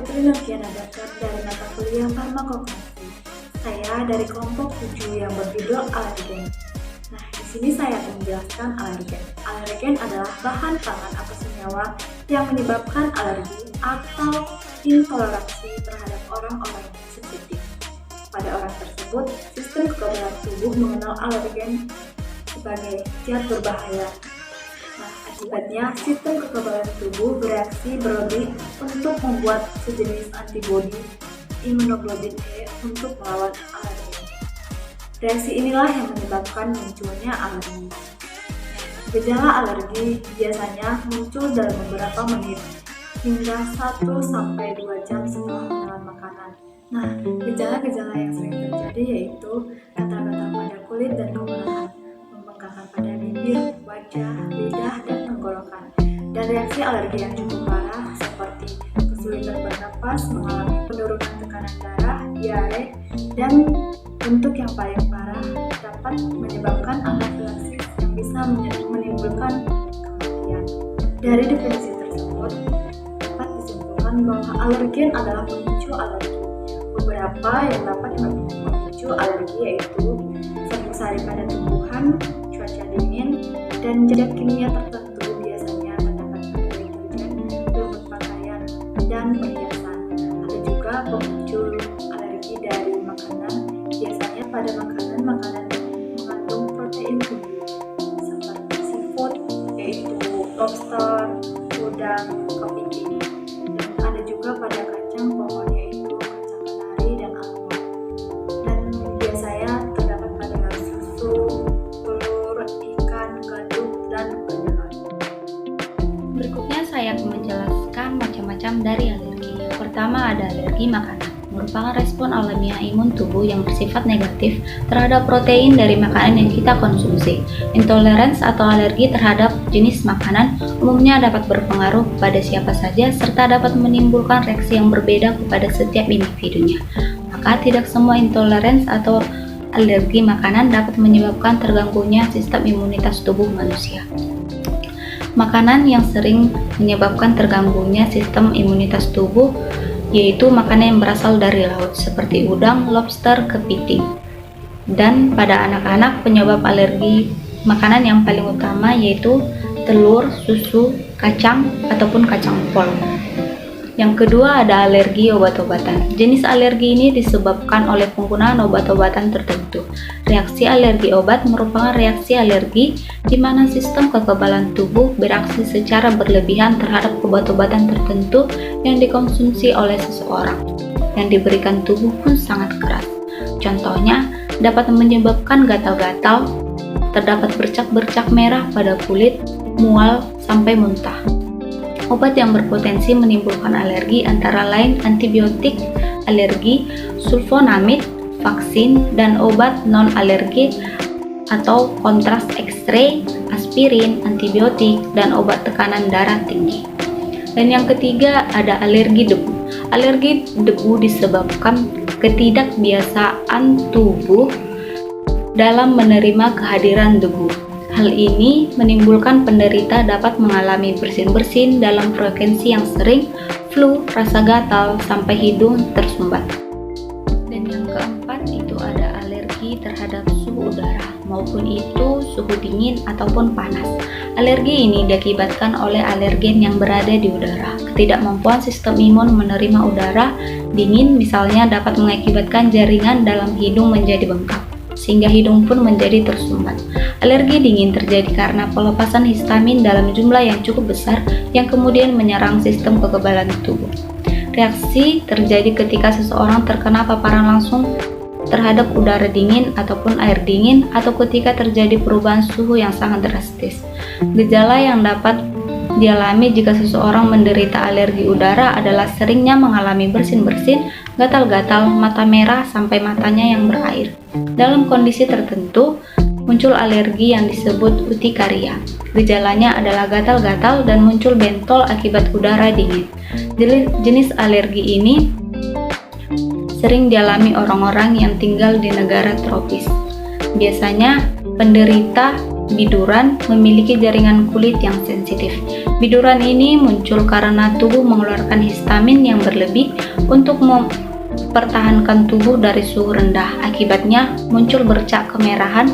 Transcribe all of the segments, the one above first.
Putri Noviana Dakar dari mata kuliah Farmakognasi. Saya dari kelompok 7 yang berjudul alergen. Nah, di sini saya akan menjelaskan alergen. Alergen adalah bahan pangan atau senyawa yang menyebabkan alergi atau intoleransi terhadap orang-orang yang sensitif. Pada orang tersebut, sistem kekebalan tubuh mengenal alergen sebagai zat berbahaya. Nah, akibatnya sistem kekebalan tubuh bereaksi berlebih untuk membuat sejenis antibodi imunoglobulin E untuk melawan alergen. Reaksi inilah yang menyebabkan munculnya alergi. Gejala alergi biasanya muncul dalam beberapa menit hingga 1-2 jam setelah menelan makanan. Nah, gejala-gejala yang sering terjadi yaitu gatal-gatal pada kulit dan kemerahan, pembengkakan pada bibir, wajah, lidah, dan tenggorokan, dan reaksi alergi yang cukup parah seperti kesulitan bernapas, mengalami penurunan tekanan darah, diare, dan untuk yang paling parah dapat menyebabkan anafilaksis yang bisa menimbulkan kematian. Dari definisi tersebut dapat disimpulkan bahwa alergen adalah pemicu alergi. Beberapa yang dapat memicu alergi yaitu serbuk sari pada tumbuhan, cuaca dingin, dan zat kimia tertentu biasanya terdapat pada deterjen, lumut pakaian, dan perhiasan. Ada juga pemicu alergi dari makanan, biasanya pada makanan-makanan yang mengandung protein tinggi seperti seafood, yaitu lobster, udang, kepiting, dan ada juga pada kacang pohon yaitu kacang kenari dan almond. Dan biasanya terdapat pada susu, telur, ikan, gandum, dan kedelai. Berikutnya saya akan menjelaskan macam-macam dari alergi. Pertama ada alergi makanan, merupakan respon alamiah imun tubuh yang bersifat negatif terhadap protein dari makanan yang kita konsumsi. Intoleransi atau alergi terhadap jenis makanan umumnya dapat berpengaruh pada siapa saja serta dapat menimbulkan reaksi yang berbeda kepada setiap individunya. Maka tidak semua intoleransi atau alergi makanan dapat menyebabkan terganggunya sistem imunitas tubuh manusia. Makanan yang sering menyebabkan terganggunya sistem imunitas tubuh yaitu makanan yang berasal dari laut seperti udang, lobster, kepiting. Dan pada anak-anak penyebab alergi makanan yang paling utama yaitu telur, susu, kacang ataupun kacang pol. Yang kedua ada alergi obat-obatan. Jenis alergi ini disebabkan oleh penggunaan obat-obatan tertentu. Reaksi alergi obat merupakan reaksi alergi di mana sistem kekebalan tubuh bereaksi secara berlebihan terhadap obat-obatan tertentu yang dikonsumsi oleh seseorang. Yang diberikan tubuh pun sangat keras. Contohnya dapat menyebabkan gatal-gatal, terdapat bercak-bercak merah pada kulit, mual, sampai muntah. Obat yang berpotensi menimbulkan alergi antara lain antibiotik alergi, sulfonamid, vaksin, dan obat non-alergi atau kontras X-ray, aspirin, antibiotik, dan obat tekanan darah tinggi. Dan yang ketiga ada alergi debu. Alergi debu disebabkan ketidakbiasaan tubuh dalam menerima kehadiran debu. Hal ini menimbulkan penderita dapat mengalami bersin-bersin dalam frekuensi yang sering, flu, rasa gatal, sampai hidung tersumbat. Dan yang keempat itu ada alergi terhadap suhu udara, maupun itu suhu dingin ataupun panas. Alergi ini diakibatkan oleh alergen yang berada di udara. Ketidakmampuan sistem imun menerima udara dingin misalnya dapat mengakibatkan jaringan dalam hidung menjadi bengkak, sehingga hidung pun menjadi tersumbat. Alergi dingin terjadi karena pelepasan histamin dalam jumlah yang cukup besar yang kemudian menyerang sistem kekebalan tubuh. Reaksi terjadi ketika seseorang terkena paparan langsung terhadap udara dingin ataupun air dingin atau ketika terjadi perubahan suhu yang sangat drastis. Gejala yang dapat dialami jika seseorang menderita alergi udara adalah seringnya mengalami bersin-bersin, gatal-gatal, mata merah sampai matanya yang berair. Dalam kondisi tertentu, muncul alergi yang disebut urtikaria. Gejalanya adalah gatal-gatal dan muncul bentol akibat udara dingin. Jenis alergi ini sering dialami orang-orang yang tinggal di negara tropis. Biasanya penderita biduran memiliki jaringan kulit yang sensitif. Biduran ini muncul karena tubuh mengeluarkan histamin yang berlebih untuk mempertahankan tubuh dari suhu rendah. Akibatnya muncul bercak kemerahan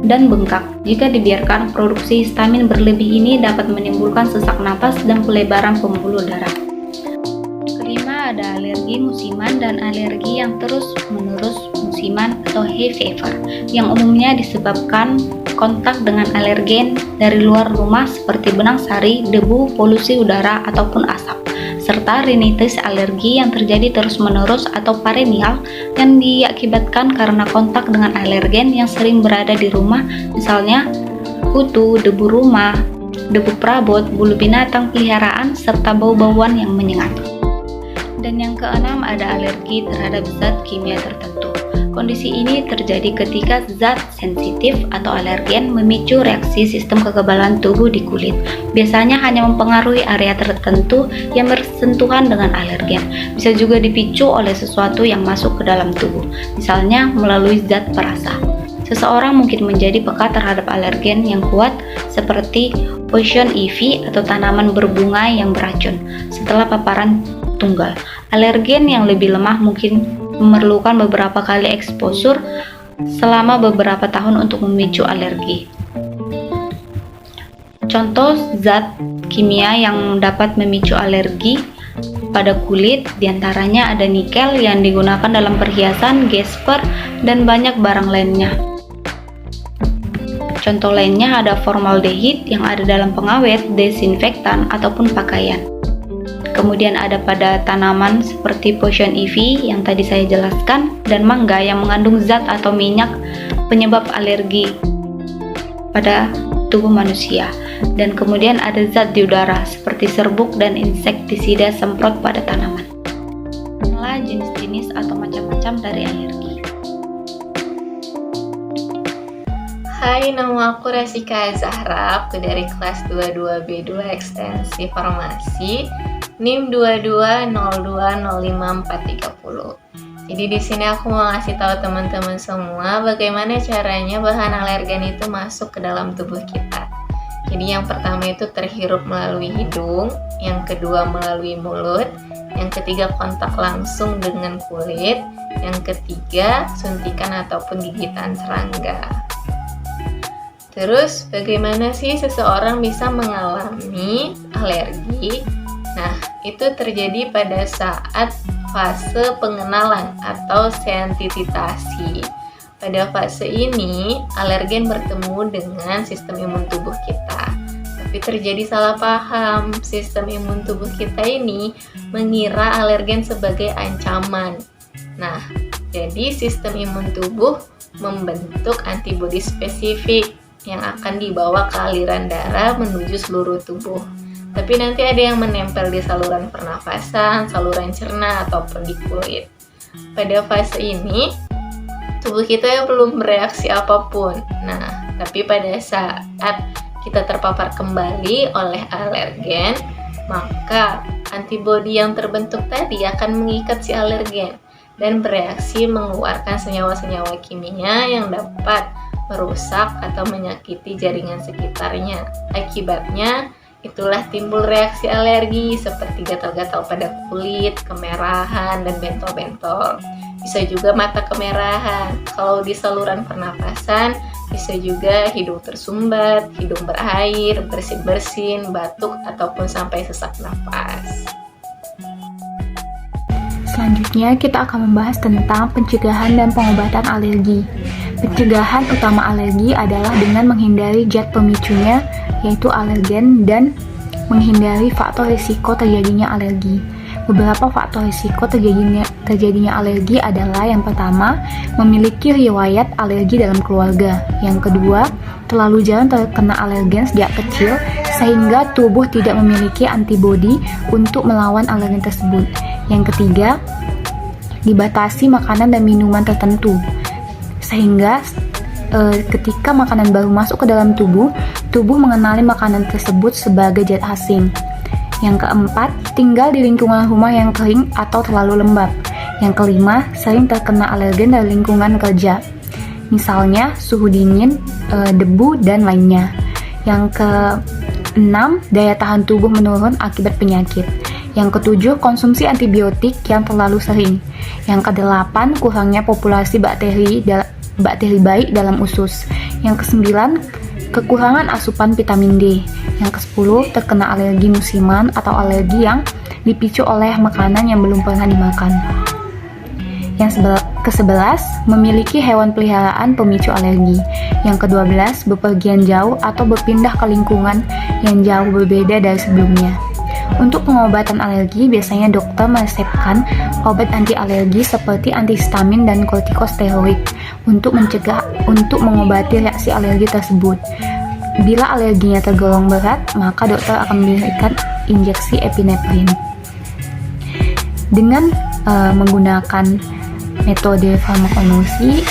dan bengkak. Jika dibiarkan, produksi histamin berlebih ini dapat menimbulkan sesak napas dan pelebaran pembuluh darah. Kelima, ada alergi musiman dan alergi yang terus-menerus musiman atau hay fever, yang umumnya disebabkan kontak dengan alergen dari luar rumah seperti benang sari, debu, polusi udara, ataupun asap, serta rinitis alergi yang terjadi terus-menerus atau perennial yang diakibatkan karena kontak dengan alergen yang sering berada di rumah, misalnya kutu, debu rumah, debu perabot, bulu binatang peliharaan, serta bau-bauan yang menyengat. Dan yang keenam, ada alergi terhadap zat kimia tertentu. Kondisi ini terjadi ketika zat sensitif atau alergen memicu reaksi sistem kekebalan tubuh di kulit. Biasanya hanya mempengaruhi area tertentu yang bersentuhan dengan alergen. Bisa juga dipicu oleh sesuatu yang masuk ke dalam tubuh, misalnya melalui zat perasa. Seseorang mungkin menjadi peka terhadap alergen yang kuat seperti poison ivy atau tanaman berbunga yang beracun setelah paparan tunggal. Alergen yang lebih lemah mungkin memerlukan beberapa kali eksposur selama beberapa tahun untuk memicu alergi. Contoh zat kimia yang dapat memicu alergi pada kulit diantaranya ada nikel yang digunakan dalam perhiasan, gesper, dan banyak barang lainnya. Contoh lainnya ada formaldehid yang ada dalam pengawet, desinfektan, ataupun pakaian. Kemudian ada pada tanaman seperti poison ivy yang tadi saya jelaskan, dan mangga yang mengandung zat atau minyak penyebab alergi pada tubuh manusia. Dan kemudian ada zat di udara seperti serbuk dan insektisida semprot pada tanaman. Inilah jenis-jenis atau macam-macam dari alergi. Hai, nama aku Rasika Zahra, aku dari kelas 22B2 Ekstensi Farmasi, NIM 22020540. Jadi di sini aku mau ngasih tahu teman-teman semua bagaimana caranya bahan alergen itu masuk ke dalam tubuh kita. Jadi yang pertama itu terhirup melalui hidung, yang kedua melalui mulut, yang ketiga kontak langsung dengan kulit, yang ketiga suntikan ataupun gigitan serangga. Terus bagaimana sih seseorang bisa mengalami alergi? Nah, itu terjadi pada saat fase pengenalan atau sensititasi. Pada fase ini, alergen bertemu dengan sistem imun tubuh kita. Tapi terjadi salah paham, sistem imun tubuh kita ini mengira alergen sebagai ancaman. Nah, jadi sistem imun tubuh membentuk antibodi spesifik yang akan dibawa ke aliran darah menuju seluruh tubuh. Tapi nanti ada yang menempel di saluran pernafasan, saluran cerna, ataupun di kulit. Pada fase ini, tubuh kita belum bereaksi apapun. Nah, tapi pada saat kita terpapar kembali oleh alergen, maka antibodi yang terbentuk tadi akan mengikat si alergen dan bereaksi mengeluarkan senyawa-senyawa kimia yang dapat merusak atau menyakiti jaringan sekitarnya. Akibatnya, itulah timbul reaksi alergi seperti gatal-gatal pada kulit, kemerahan, dan bentol-bentol. Bisa juga mata kemerahan. Kalau di saluran pernapasan, bisa juga hidung tersumbat, hidung berair, bersin-bersin, batuk, ataupun sampai sesak napas. Selanjutnya kita akan membahas tentang pencegahan dan pengobatan alergi. Pencegahan utama alergi adalah dengan menghindari zat pemicunya, yaitu alergen, dan menghindari faktor risiko terjadinya alergi. Beberapa faktor risiko terjadinya alergi adalah yang pertama, memiliki riwayat alergi dalam keluarga. Yang kedua, terlalu jarang terkena alergen sejak kecil sehingga tubuh tidak memiliki antibodi untuk melawan alergen tersebut. Yang ketiga, dibatasi makanan dan minuman tertentu sehingga ketika makanan baru masuk ke dalam tubuh mengenali makanan tersebut sebagai zat asing. Yang keempat, tinggal di lingkungan rumah yang kering atau terlalu lembab. Yang kelima, sering terkena alergen dari lingkungan kerja, misalnya suhu dingin, debu, dan lainnya. Yang 6. Daya tahan tubuh menurun akibat penyakit. Yang ke-7, konsumsi antibiotik yang terlalu sering. Yang ke-8, kurangnya populasi bakteri baik dalam usus. Yang ke-9, kekurangan asupan vitamin D. Yang ke-10, terkena alergi musiman atau alergi yang dipicu oleh makanan yang belum pernah dimakan. Yang ke-11, memiliki hewan peliharaan pemicu alergi. Yang ke-12, bepergian jauh atau berpindah ke lingkungan yang jauh berbeda dari sebelumnya. Untuk pengobatan alergi, biasanya dokter meresepkan obat anti alergi seperti antihistamin dan kortikosteroid untuk mengobati reaksi alergi tersebut. Bila alerginya tergolong berat, maka dokter akan memberikan injeksi epinefrin. Dengan menggunakan metode farmakologi,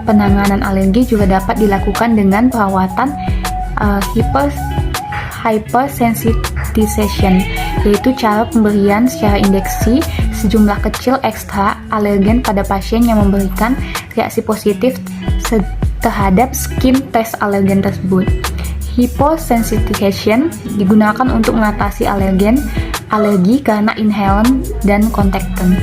penanganan alergi juga dapat dilakukan dengan perawatan hypersensitization, yaitu cara pemberian secara injeksi sejumlah kecil ekstra alergen pada pasien yang memberikan reaksi positif terhadap skin test alergen tersebut. Hypersensitization digunakan untuk mengatasi alergi karena inhalen dan kontakten.